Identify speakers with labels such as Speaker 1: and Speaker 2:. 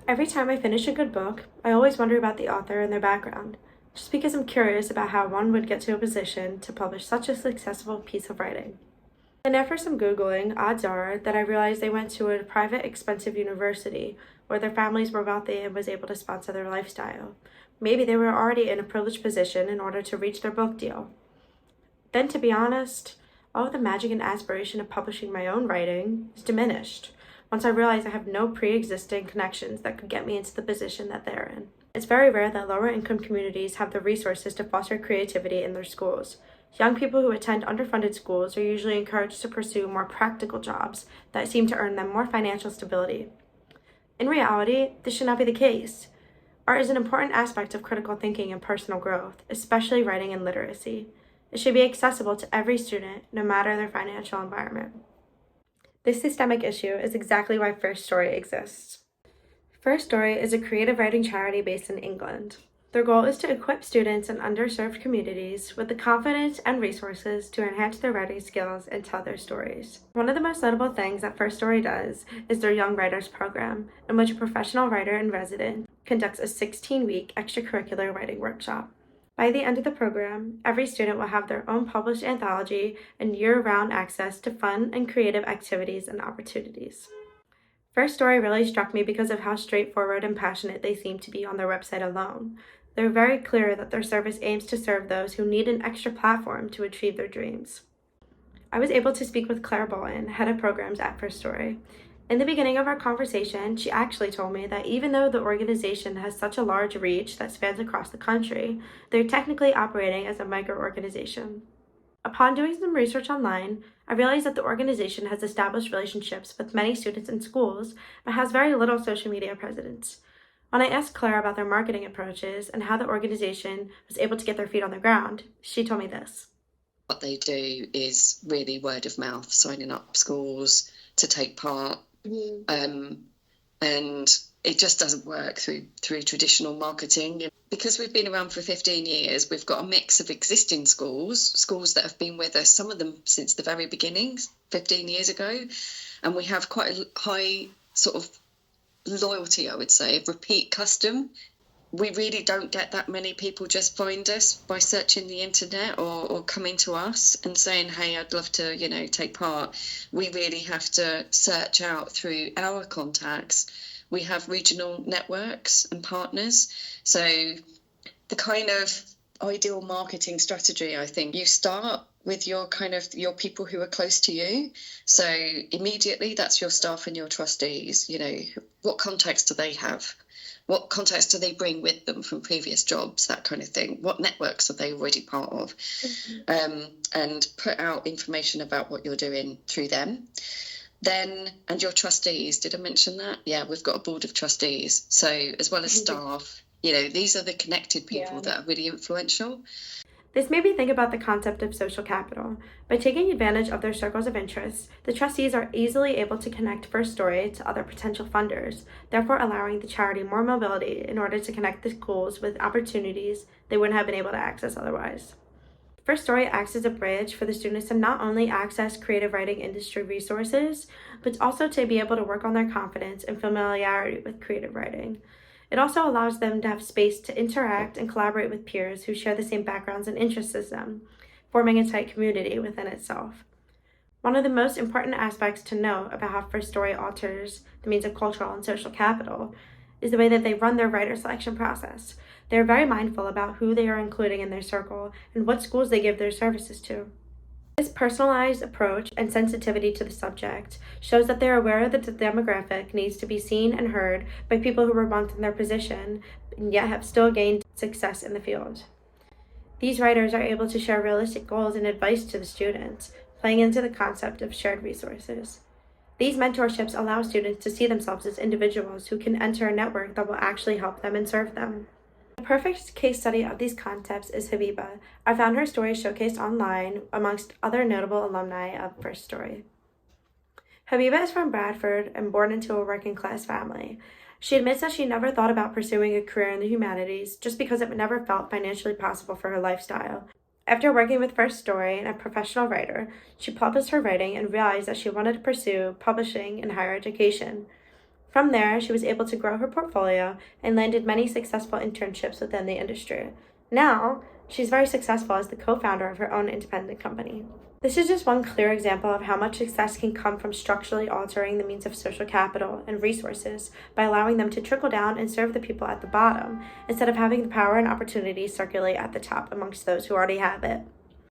Speaker 1: Every time I finish a good book, I always wonder about the author and their background, just because I'm curious about how one would get to a position to publish such a successful piece of writing. And after some Googling, odds are that I realized they went to a private, expensive university where their families were wealthy and was able to sponsor their lifestyle. Maybe they were already in a privileged position in order to reach their book deal. Then, to be honest, all of the magic and aspiration of publishing my own writing is diminished once I realize I have no pre-existing connections that could get me into the position that they're in. It's very rare that lower income communities have the resources to foster creativity in their schools. Young people who attend underfunded schools are usually encouraged to pursue more practical jobs that seem to earn them more financial stability. In reality, this should not be the case. Art is an important aspect of critical thinking and personal growth, especially writing and literacy. It should be accessible to every student, no matter their financial environment. This systemic issue is exactly why First Story exists. First Story is a creative writing charity based in England. Their goal is to equip students in underserved communities with the confidence and resources to enhance their writing skills and tell their stories. One of the most notable things that First Story does is their Young Writers program, in which a professional writer in residence conducts a 16-week extracurricular writing workshop. By the end of the program, every student will have their own published anthology and year-round access to fun and creative activities and opportunities. First Story really struck me because of how straightforward and passionate they seem to be on their website alone. They're very clear that their service aims to serve those who need an extra platform to achieve their dreams. I was able to speak with Claire Bolton, head of programs at First Story. In the beginning of our conversation, she actually told me that even though the organization has such a large reach that spans across the country, they're technically operating as a micro-organization. Upon doing some research online, I realized that the organization has established relationships with many students and schools, but has very little social media presence. When I asked Claire about their marketing approaches and how the organization was able to get their feet on the ground, she told me this.
Speaker 2: What they do is really word of mouth, signing up schools to take part. And it just doesn't work through traditional marketing. Because we've been around for 15 years, we've got a mix of existing schools that have been with us, some of them since the very beginning, 15 years ago. And we have quite a high sort of loyalty, I would say, repeat custom. We really don't get that many people just find us by searching the internet or coming to us and saying, hey, I'd love to, take part. We really have to search out through our contacts. We have regional networks and partners. So the kind of ideal marketing strategy, I think, you start with your people who are close to you. So immediately that's your staff and your trustees. What contacts do they have? What contacts do they bring with them from previous jobs, that kind of thing? What networks are they already part of? And put out information about what you're doing through them. Then, and your trustees, did I mention that? Yeah, we've got a board of trustees. So as well as staff, these are the connected people that are really influential.
Speaker 1: This made me think about the concept of social capital. By taking advantage of their circles of interest, the trustees are easily able to connect First Story to other potential funders, therefore allowing the charity more mobility in order to connect the schools with opportunities they wouldn't have been able to access otherwise. First Story acts as a bridge for the students to not only access creative writing industry resources, but also to be able to work on their confidence and familiarity with creative writing. It also allows them to have space to interact and collaborate with peers who share the same backgrounds and interests as them, forming a tight community within itself. One of the most important aspects to note about how First Story alters the means of cultural and social capital is the way that they run their writer selection process. They are very mindful about who they are including in their circle and what schools they give their services to. This personalized approach and sensitivity to the subject shows that they are aware that the demographic needs to be seen and heard by people who were once in their position and yet have still gained success in the field. These writers are able to share realistic goals and advice to the students, playing into the concept of shared resources. These mentorships allow students to see themselves as individuals who can enter a network that will actually help them and serve them. A perfect case study of these concepts is Habiba. I found her story showcased online amongst other notable alumni of First Story. Habiba is from Bradford and born into a working-class family. She admits that she never thought about pursuing a career in the humanities just because it never felt financially possible for her lifestyle. After working with First Story and a professional writer, she published her writing and realized that she wanted to pursue publishing in higher education. From there, she was able to grow her portfolio and landed many successful internships within the industry. Now, she's very successful as the co-founder of her own independent company. This is just one clear example of how much success can come from structurally altering the means of social capital and resources by allowing them to trickle down and serve the people at the bottom, instead of having the power and opportunity circulate at the top amongst those who already have it.